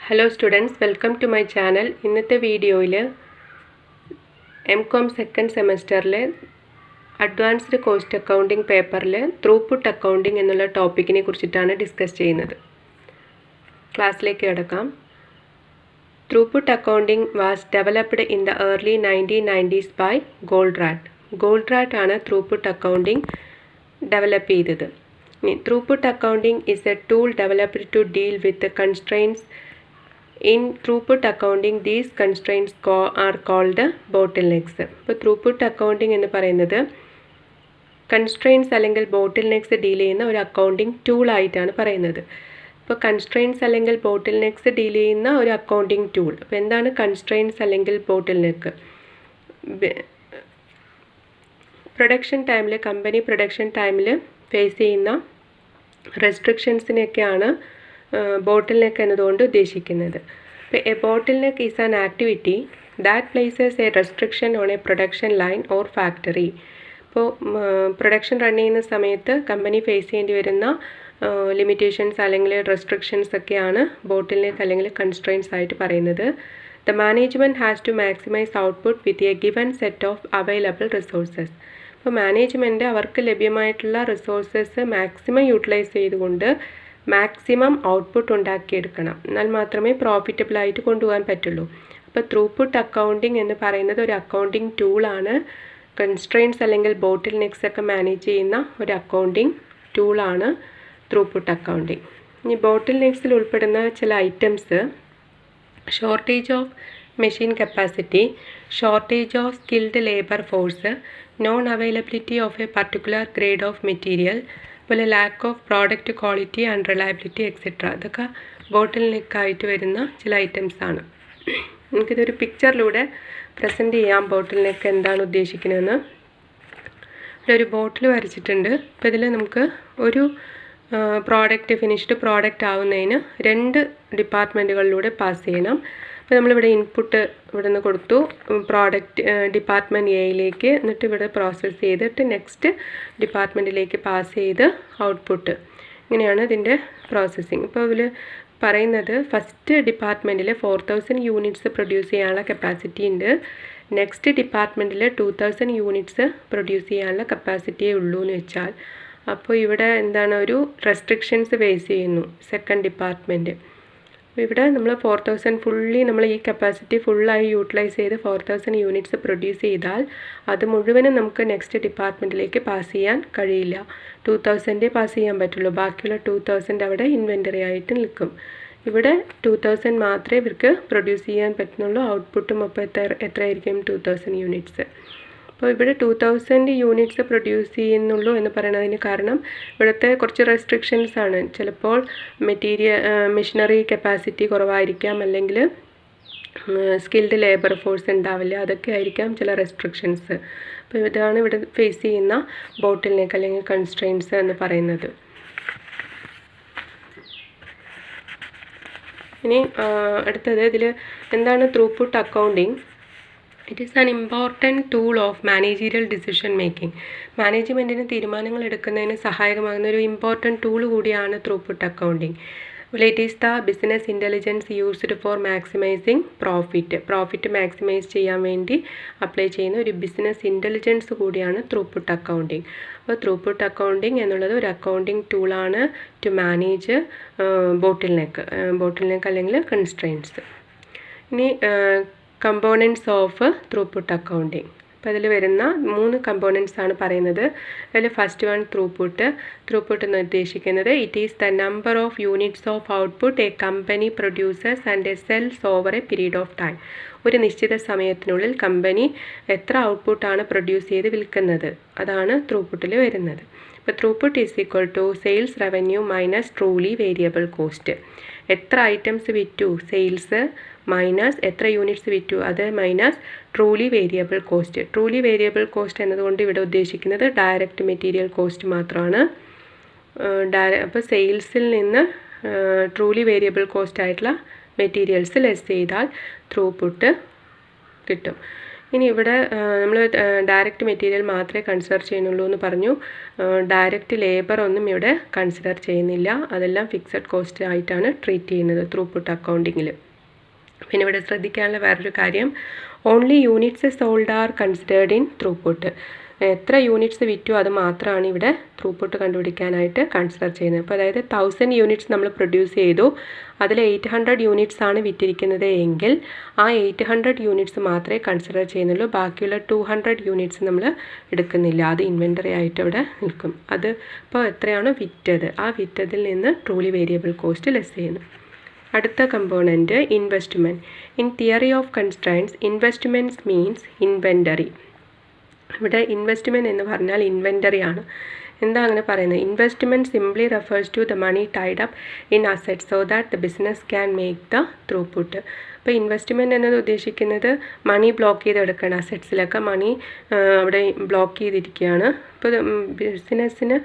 Hello students, welcome to my channel. ഇന്നത്തെ വീഡിയോയിൽ MCOM second സെമസ്റ്ററിലെ അഡ്വാൻസ്ഡ് കോസ്റ്റ് അക്കൗണ്ടിംഗ് പേപ്പറിൽ ത്രൂപുട്ട് അക്കൗണ്ടിംഗ് എന്നുള്ള ടോപ്പിക്കിനെ കുറിച്ചിട്ടാണ് ഡിസ്കസ് ചെയ്യുന്നത്. ക്ലാസ്സിലേക്ക് കിടക്കാം. Throughput accounting was developed in the early 1990s by Goldratt. Goldratt ആണ് ത്രൂപുട്ട് അക്കൗണ്ടിംഗ് ഡെവലപ്പ് ചെയ്തത്. Throughput accounting is a tool developed to deal with constraints. In throughput accounting, these constraints are called bottlenecks. ഇപ്പോൾ throughput accounting എന്ന് പറയുന്നത് constraints അല്ലെങ്കിൽ bottlenecks deal ചെയ്യുന്ന ഒരു accounting tool ആയിട്ടാണ് പറയുന്നത്. ഇപ്പോൾ constraints അല്ലെങ്കിൽ bottlenecks ഡീൽ ചെയ്യുന്ന ഒരു അക്കൗണ്ടിങ് ടൂൾ. അപ്പോൾ എന്താണ് constraints അല്ലെങ്കിൽ bottleneck? പ്രൊഡക്ഷൻ ടൈമിൽ കമ്പനി പ്രൊഡക്ഷൻ ടൈമിൽ ഫേസ് ചെയ്യുന്ന റെസ്ട്രിക്ഷൻസിനെയൊക്കെയാണ് bottleneck എന്നതുകൊണ്ട് ഉദ്ദേശിക്കുന്നത്. അപ്പോൾ A bottleneck is an activity that places A restriction on A production line or factory. ഇപ്പോൾ പ്രൊഡക്ഷൻ റൺ ചെയ്യുന്ന സമയത്ത് കമ്പനി ഫേസ് ചെയ്യേണ്ടി വരുന്ന ലിമിറ്റേഷൻസ് അല്ലെങ്കിൽ റെസ്ട്രിക്ഷൻസ് ഒക്കെയാണ് bottleneck അല്ലെങ്കിൽ കൺസ്ട്രെയിൻസ് ആയിട്ട് പറയുന്നത്. The management has to maximise output with a given set of available resources. അപ്പോൾ മാനേജ്മെൻറ്റ് അവർക്ക് ലഭ്യമായിട്ടുള്ള റിസോഴ്സസ് മാക്സിമം യൂട്ടിലൈസ് ചെയ്തുകൊണ്ട് മാക്സിമം ഔട്ട്പുട്ട് ഉണ്ടാക്കിയെടുക്കണം. എന്നാൽ മാത്രമേ പ്രോഫിറ്റബിളായിട്ട് കൊണ്ടുപോകാൻ പറ്റുള്ളൂ. അപ്പോൾ ത്രൂപുട്ട് അക്കൗണ്ടിങ് എന്ന് പറയുന്നത് ഒരു അക്കൗണ്ടിങ് ടൂളാണ്. കൺസ്ട്രെയിൻസ് അല്ലെങ്കിൽ ബോട്ടിൽനെക്സ് ഒക്കെ മാനേജ് ചെയ്യുന്ന ഒരു അക്കൗണ്ടിങ് ടൂളാണ് ത്രൂപുട്ട് അക്കൗണ്ടിങ്. ഇനി ബോട്ടിൽനെക്സിൽ ഉൾപ്പെടുന്ന ചില items: shortage of machine capacity, shortage of skilled labour force, non availability of a particular grade of material, അതുപോലെ lack of product quality and reliability etcetera. അതൊക്കെ ബോട്ടിൽനെക്കായിട്ട് വരുന്ന ചില ഐറ്റംസാണ്. നമുക്കിതൊരു പിക്ചറിലൂടെ പ്രസൻറ്റ് ചെയ്യാം ബോട്ടിൽനെക്ക് എന്താണ് ഉദ്ദേശിക്കുന്നതെന്ന്. ഒരു ബോട്ടിൽ വരച്ചിട്ടുണ്ട്. അപ്പോൾ ഇതിൽ നമുക്ക് ഒരു പ്രോഡക്റ്റ് ഫിനിഷ്ഡ് പ്രോഡക്റ്റ് ആവുന്നതിന് 2 ഡിപ്പാർട്ട്മെൻറ്റുകളിലൂടെ പാസ് ചെയ്യണം. അപ്പോൾ നമ്മളിവിടെ ഇൻപുട്ട് ഇവിടെ നിന്ന് കൊടുത്തു പ്രോഡക്റ്റ് ഡിപ്പാർട്ട്മെൻറ്റ് എയിലേക്ക്, എന്നിട്ട് ഇവിടെ പ്രോസസ്സ് ചെയ്തിട്ട് നെക്സ്റ്റ് ഡിപ്പാർട്ട്മെൻറ്റിലേക്ക് പാസ് ചെയ്ത് ഔട്ട്പുട്ട്. ഇങ്ങനെയാണ് ഇതിൻ്റെ പ്രോസസ്സിങ്. ഇപ്പോൾ ഇതിൽ പറയുന്നത് ഫസ്റ്റ് ഡിപ്പാർട്ട്മെൻറ്റിൽ 4000 യൂണിറ്റ്സ് പ്രൊഡ്യൂസ് ചെയ്യാനുള്ള കപ്പാസിറ്റി ഉണ്ട്. നെക്സ്റ്റ് ഡിപ്പാർട്ട്മെൻറ്റിൽ 2000 യൂണിറ്റ്സ് പ്രൊഡ്യൂസ് ചെയ്യാനുള്ള കപ്പാസിറ്റിയേ ഉള്ളൂ എന്ന് വെച്ചാൽ, അപ്പോൾ ഇവിടെ എന്താണ് ഒരു റെസ്ട്രിക്ഷൻസ് ഫേസ് ചെയ്യുന്നു സെക്കൻഡ് ഡിപ്പാർട്ട്മെൻറ്റ്. അപ്പോൾ ഇവിടെ നമ്മൾ 4000 ഫുള്ളി നമ്മൾ ഈ കപ്പാസിറ്റി ഫുള്ളായി യൂട്ടിലൈസ് ചെയ്ത് 4000 യൂണിറ്റ്സ് പ്രൊഡ്യൂസ് ചെയ്താൽ അത് മുഴുവനും നമുക്ക് നെക്സ്റ്റ് ഡിപ്പാർട്ട്മെൻറ്റിലേക്ക് പാസ് ചെയ്യാൻ കഴിയില്ല. 2000 പാസ് ചെയ്യാൻ പറ്റുള്ളൂ. ബാക്കിയുള്ള 2000 അവിടെ ഇൻവെൻ്ററി ആയിട്ട് നിൽക്കും. ഇവിടെ 2000 മാത്രമേ ഇവർക്ക് പ്രൊഡ്യൂസ് ചെയ്യാൻ പറ്റുന്നുള്ളൂ. ഔട്ട്പുട്ടും അപ്പോൾ എത്രയായിരിക്കും 2000 യൂണിറ്റ്സ്. അപ്പോൾ ഇവിടെ 2000 യൂണിറ്റ്സ് പ്രൊഡ്യൂസ് ചെയ്യുന്നുള്ളൂ എന്ന് പറയുന്നതിന് കാരണം ഇവിടുത്തെ കുറച്ച് റെസ്ട്രിക്ഷൻസ് ആണ്. ചിലപ്പോൾ മെഷീനറി കപ്പാസിറ്റി കുറവായിരിക്കാം, അല്ലെങ്കിൽ സ്കിൽഡ് ലേബർ ഫോഴ്സ് ഉണ്ടാവില്ല. അതൊക്കെ ആയിരിക്കാം ചില റെസ്ട്രിക്ഷൻസ്. അപ്പോൾ ഇതാണ് ഇവിടെ ഫേസ് ചെയ്യുന്ന ബോട്ടിൽനെക്ക് അല്ലെങ്കിൽ കൺസ്ട്രെയിൻസ് എന്ന് പറയുന്നത്. ഇനി അടുത്തത് ഇതിൽ എന്താണ് throughput accounting? It is an important tool of managerial decision making. മാനേജ്മെൻറ്റിന് തീരുമാനങ്ങൾ എടുക്കുന്നതിന് സഹായകമാകുന്ന ഒരു ഇമ്പോർട്ടൻറ്റ് ടൂൾ കൂടിയാണ് throughput accounting. It is the business intelligence used for maximising profit maximise ചെയ്യാൻ വേണ്ടി അപ്ലൈ ചെയ്യുന്ന ഒരു ബിസിനസ് ഇൻ്റലിജൻസ് കൂടിയാണ് ത്രൂപുട്ട് അക്കൗണ്ടിങ്. അപ്പോൾ ത്രൂപുട്ട് അക്കൗണ്ടിങ് എന്നുള്ളത് ഒരു അക്കൗണ്ടിങ് ടൂളാണ് ടു മാനേജ് ബോട്ടിൽനെക്ക് അല്ലെങ്കിൽ കൺസ്ട്രെയിൻസ്. ഇനി കമ്പോണൻസ് ഓഫ് ത്രൂപുട്ട് അക്കൗണ്ടിങ്. അപ്പോൾ അതിൽ വരുന്ന 3 കമ്പോണൻസ് ആണ് പറയുന്നത്. അതിൽ ഫസ്റ്റ് വൺ ത്രൂപുട്ട് എന്ന് ഉദ്ദേശിക്കുന്നത് it is the number of units of output A company producers and A cells over A period of time. ഒരു നിശ്ചിത സമയത്തിനുള്ളിൽ കമ്പനി എത്ര ഔട്ട്പുട്ടാണ് പ്രൊഡ്യൂസ് ചെയ്ത് വിൽക്കുന്നത്, അതാണ് ത്രൂപുട്ടിൽ വരുന്നത്. ഇപ്പോൾ throughput is equal to sales revenue minus truly variable cost. എത്ര ഐറ്റംസ് വിറ്റു സെയിൽസ് മൈനസ് എത്ര യൂണിറ്റ്സ് വിറ്റു അത് minus truly variable cost. Truly variable cost എന്നതുകൊണ്ട് ഇവിടെ ഉദ്ദേശിക്കുന്നത് ഡയറക്റ്റ് മെറ്റീരിയൽ കോസ്റ്റ് മാത്രമാണ്. അപ്പോൾ സെയിൽസിൽ നിന്ന് ട്രൂലി വേരിയബിൾ കോസ്റ്റ് ആയിട്ടുള്ള മെറ്റീരിയൽസ് ലെസ് ചെയ്താൽ ത്രൂപുട്ട് കിട്ടും. ഇനി ഇവിടെ നമ്മൾ ഡയറക്റ്റ് മെറ്റീരിയൽ മാത്രമേ കൺസിഡർ ചെയ്യുന്നുള്ളൂ എന്ന് പറഞ്ഞു. ഡയറക്റ്റ് ലേബർ ഒന്നും ഇവിടെ കൺസിഡർ ചെയ്യുന്നില്ല. അതെല്ലാം ഫിക്സഡ് കോസ്റ്റ് ആയിട്ടാണ് ട്രീറ്റ് ചെയ്യുന്നത് ത്രൂപുട്ട് അക്കൗണ്ടിങ്ങിൽ. പിന്നെ ഇവിടെ ശ്രദ്ധിക്കാനുള്ള വേറൊരു കാര്യം, only units sold are considered in throughput. എത്ര യൂണിറ്റ്സ് വിറ്റു അത് മാത്രമാണ് ഇവിടെ ത്രൂപുട്ട് കണ്ടുപിടിക്കാനായിട്ട് കൺസിഡർ ചെയ്യുന്നത്. അപ്പോൾ അതായത് 1000 യൂണിറ്റ്സ് നമ്മൾ പ്രൊഡ്യൂസ് ചെയ്തു, അതിൽ 800 യൂണിറ്റ്സ് ആണ് വിറ്റിരിക്കുന്നത് എങ്കിൽ ആ 800 യൂണിറ്റ്സ് മാത്രമേ കൺസിഡർ ചെയ്യുന്നുള്ളൂ. ബാക്കിയുള്ള 200 യൂണിറ്റ്സ് നമ്മൾ എടുക്കുന്നില്ല. അത് ഇൻവെൻ്ററി ആയിട്ട് ഇവിടെ നിൽക്കും. അത് ഇപ്പോൾ എത്രയാണോ വിറ്റത് ആ വിറ്റതിൽ നിന്ന് ട്രൂലി വേരിയബിൾ കോസ്റ്റ് ലെസ് ചെയ്യുന്നു. അടുത്ത component investment. In theory of constraints investments means inventory. ഇവിടെ ഇൻവെസ്റ്റ്മെൻറ്റ് എന്ന് പറഞ്ഞാൽ ഇൻവെൻ്ററി ആണ്. എന്താ അങ്ങനെ പറയുന്നത്? Investment simply refers to the money tied up in assets so that the business can make the throughput. അപ്പോൾ ഇൻവെസ്റ്റ്മെൻറ്റ് എന്നത് ഉദ്ദേശിക്കുന്നത് മണി ബ്ലോക്ക് ചെയ്തെടുക്കണം. അസെറ്റ്സിലൊക്കെ മണി അവിടെ ബ്ലോക്ക് ചെയ്തിരിക്കുകയാണ്. അപ്പോൾ ബിസിനസ്സിന്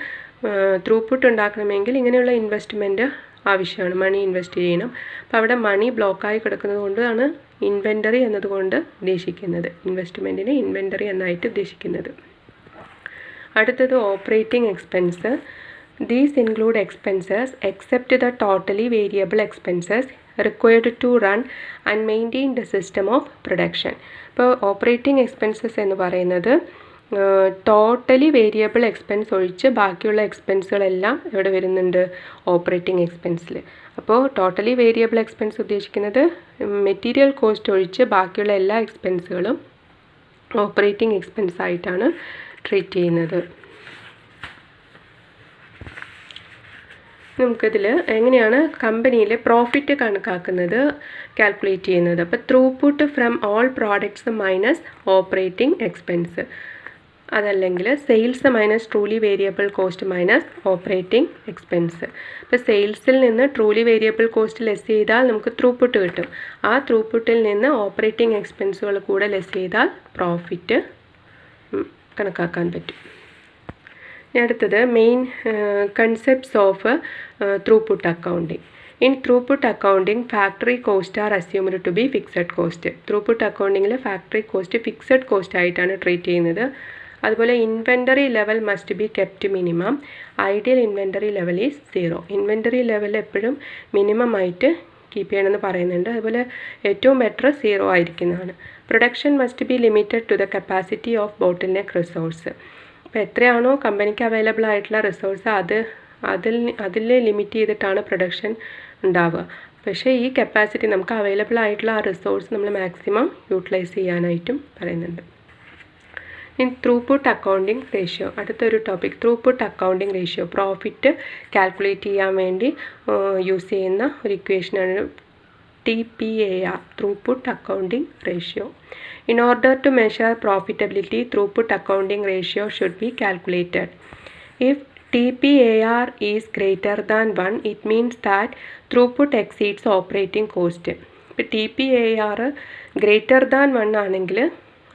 ത്രൂപുട്ട് ഉണ്ടാക്കണമെങ്കിൽ ഇങ്ങനെയുള്ള ഇൻവെസ്റ്റ്മെൻറ്റ് ആവശ്യമാണ്. മണി ഇൻവെസ്റ്റ് ചെയ്യണം. അപ്പോൾ അവിടെ മണി ബ്ലോക്കായി കിടക്കുന്നത് കൊണ്ടാണ് ഇൻവെൻ്ററി എന്നതുകൊണ്ട് ഉദ്ദേശിക്കുന്നത്. ഇൻവെസ്റ്റ്മെൻറ്റിന് ഇൻവെൻ്ററി എന്നായിട്ട് ഉദ്ദേശിക്കുന്നത്. അടുത്തത് operating expense. These include expenses except the totally variable expenses required to run and maintain the system of production. ഇപ്പോൾ ഓപ്പറേറ്റിംഗ് എക്സ്പെൻസസ് എന്ന് പറയുന്നത് ടോട്ടലി വേരിയബിൾ എക്സ്പെൻസ് ഒഴിച്ച് ബാക്കിയുള്ള എക്സ്പെൻസുകളെല്ലാം ഇവിടെ വരുന്നുണ്ട് ഓപ്പറേറ്റിംഗ് എക്സ്പെൻസിൽ. അപ്പോൾ ടോട്ടലി വേരിയബിൾ എക്സ്പെൻസ് ഉദ്ദേശിക്കുന്നത് മെറ്റീരിയൽ കോസ്റ്റ് ഒഴിച്ച് ബാക്കിയുള്ള എല്ലാ എക്സ്പെൻസുകളും ഓപ്പറേറ്റിംഗ് എക്സ്പെൻസ് ആയിട്ടാണ് ട്രീറ്റ് ചെയ്യുന്നത്. നമുക്കിതിൽ എങ്ങനെയാണ് കമ്പനിയിലെ പ്രോഫിറ്റ് കണക്കാക്കുന്നത് കാൽക്കുലേറ്റ് ചെയ്യുന്നത്. അപ്പോൾ throughput from all products minus operating expense, അതല്ലെങ്കിൽ sales minus truly variable cost minus operating expense. ഇപ്പോൾ സെയിൽസിൽ നിന്ന് ട്രൂലി വേരിയബിൾ കോസ്റ്റ് ലെസ് ചെയ്താൽ നമുക്ക് ത്രൂപുട്ട് കിട്ടും. ആ ത്രൂപുട്ടിൽ നിന്ന് ഓപ്പറേറ്റിംഗ് എക്സ്പെൻസുകൾ കൂടെ ലെസ് ചെയ്താൽ പ്രോഫിറ്റ് കണക്കാക്കാൻ പറ്റും. അടുത്തത് main concepts of throughput accounting. In throughput accounting factory cost are assumed to be fixed cost. ത്രൂപുട്ട് അക്കൗണ്ടിങ്ങിൽ ഫാക്ടറി കോസ്റ്റ് ഫിക്സഡ് കോസ്റ്റ് ആയിട്ടാണ് ട്രീറ്റ് ചെയ്യുന്നത്. അതുപോലെ inventory level must be kept minimum. Ideal inventory level is 0. Inventory level എപ്പോഴും minimum ആയിട്ട് keep ചെയ്യണമെന്ന് പറയുന്നുണ്ട്. അതുപോലെ ഏറ്റവും ബെറ്റർ 0 ആയിരിക്കുന്നതാണ്. Production must be limited to the capacity of bottleneck resource. അപ്പോൾ എത്രയാണോ കമ്പനിക്ക് അവൈലബിൾ ആയിട്ടുള്ള റിസോഴ്സ് അതിൽ ലിമിറ്റ് ചെയ്തിട്ടാണ് പ്രൊഡക്ഷൻ ഉണ്ടാവുക. പക്ഷേ ഈ കപ്പാസിറ്റി നമുക്ക് അവൈലബിൾ ആയിട്ടുള്ള ആ റിസോഴ്സ് നമ്മൾ മാക്സിമം യൂട്ടിലൈസ് ചെയ്യാനായിട്ടും പറയുന്നുണ്ട്. In throughput accounting ratio. അടുത്തൊരു topic throughput accounting ratio. Profit calculate ചെയ്യാൻ വേണ്ടി യൂസ് ചെയ്യുന്ന ഒരു ഇക്വേഷനാണ് TPAR, Throughput Accounting Ratio. In order to measure profitability, Throughput Accounting Ratio should be calculated. If TPAR is greater than 1, it means that throughput exceeds operating cost. ഇപ്പോൾ TPAR greater than 1 ആണെങ്കിൽ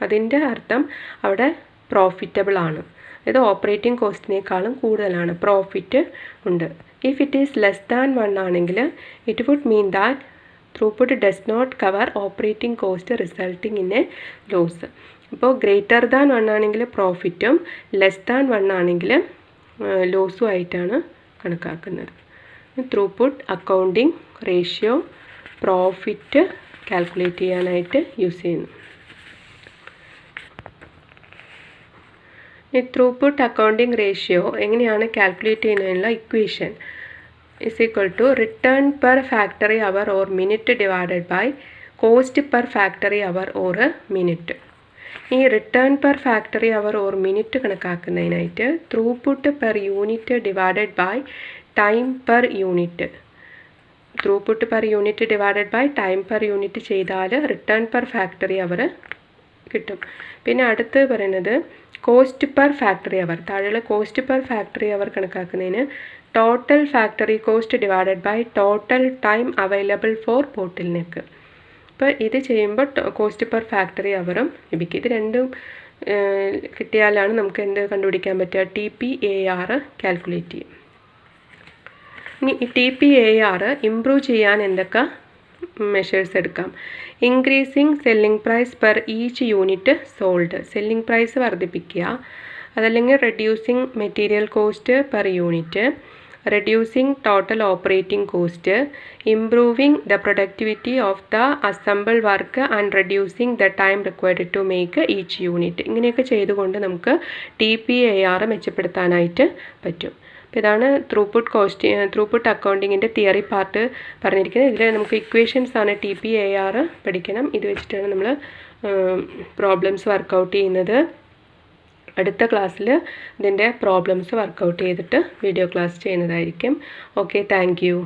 അതിൻ്റെ അർത്ഥം അവിടെ profitable ആണ്. ഇത് operating കോസ്റ്റിനേക്കാളും കൂടുതലാണ്, profit ഉണ്ട്. If it is less than 1 ആണെങ്കിൽ it would mean that throughput does not cover operating cost resulting in a loss. അപ്പോൾ ഗ്രേറ്റർ ദാൻ 1 ആണെങ്കിൽ പ്രോഫിറ്റും ലെസ് ദാൻ 1 ആണെങ്കിൽ ലോസും ആയിട്ടാണ് കണക്കാക്കുന്നത്. Throughput accounting ratio profit calculate ചെയ്യാനായിട്ട് യൂസ് ചെയ്യുന്നു. ഈ ത്രൂപുട്ട് അക്കൗണ്ടിങ് റേഷ്യോ എങ്ങനെയാണ് കാൽക്കുലേറ്റ് ചെയ്യുന്നതിനുള്ള equation is equal to return per factory hour or minute divided by cost per factory hour or minute. ഈ return per factory hour or minute കണക്കാക്കുന്നതിനായിട്ട് throughput per unit divided by time per unit, throughput per unit divided by time per unit ചെയ്താൽ return per factory hour കിട്ടും. പിന്നെ അടുത്ത് പറയുന്നത് cost per factory അവർ, താഴെയുള്ള cost per factory hour കണക്കാക്കുന്നതിന് total factory cost divided by total time available for bottleneck. അപ്പോൾ ഇത് ചെയ്യുമ്പോൾ കോസ്റ്റ് പെർ ഫാക്ടറി അവറും ലഭിക്കും. ഇത് രണ്ടും കിട്ടിയാലാണ് നമുക്ക് എന്ത് കണ്ടുപിടിക്കാൻ പറ്റുക, TPAR കാൽക്കുലേറ്റ് ചെയ്യും. ഇനി ഈ TPAR ഇംപ്രൂവ് ചെയ്യാൻ എന്തൊക്കെ മെഷേഴ്സ് എടുക്കാം. Increasing selling price per each unit sold, selling price വർദ്ധിപ്പിക്കുക. അതല്ലെങ്കിൽ reducing material cost per unit, reducing total operating cost, improving the productivity of the assemble work and reducing the time required to make each unit. ഇങ്ങനെയൊക്കെ ചെയ്തുകൊണ്ട് നമുക്ക് TPAR മെച്ചപ്പെടുത്താനായിട്ട് പറ്റും. അപ്പോൾ ഇതാണ് throughput അക്കൗണ്ടിങ്ങിൻ്റെ theory part പറഞ്ഞിരിക്കുന്നത്. ഇതിൽ നമുക്ക് ഇക്വേഷൻസ് ആണ് TPAR പഠിക്കണം. ഇത് വെച്ചിട്ടാണ് നമ്മൾ പ്രോബ്ലംസ് വർക്കൗട്ട് ചെയ്യുന്നത്. അടുത്ത ക്ലാസ്സിൽ ഇതിൻ്റെ പ്രോബ്ലംസ് വർക്കൗട്ട് ചെയ്തിട്ട് വീഡിയോ ക്ലാസ് ചെയ്യുന്നതായിരിക്കും. Okay, thank you.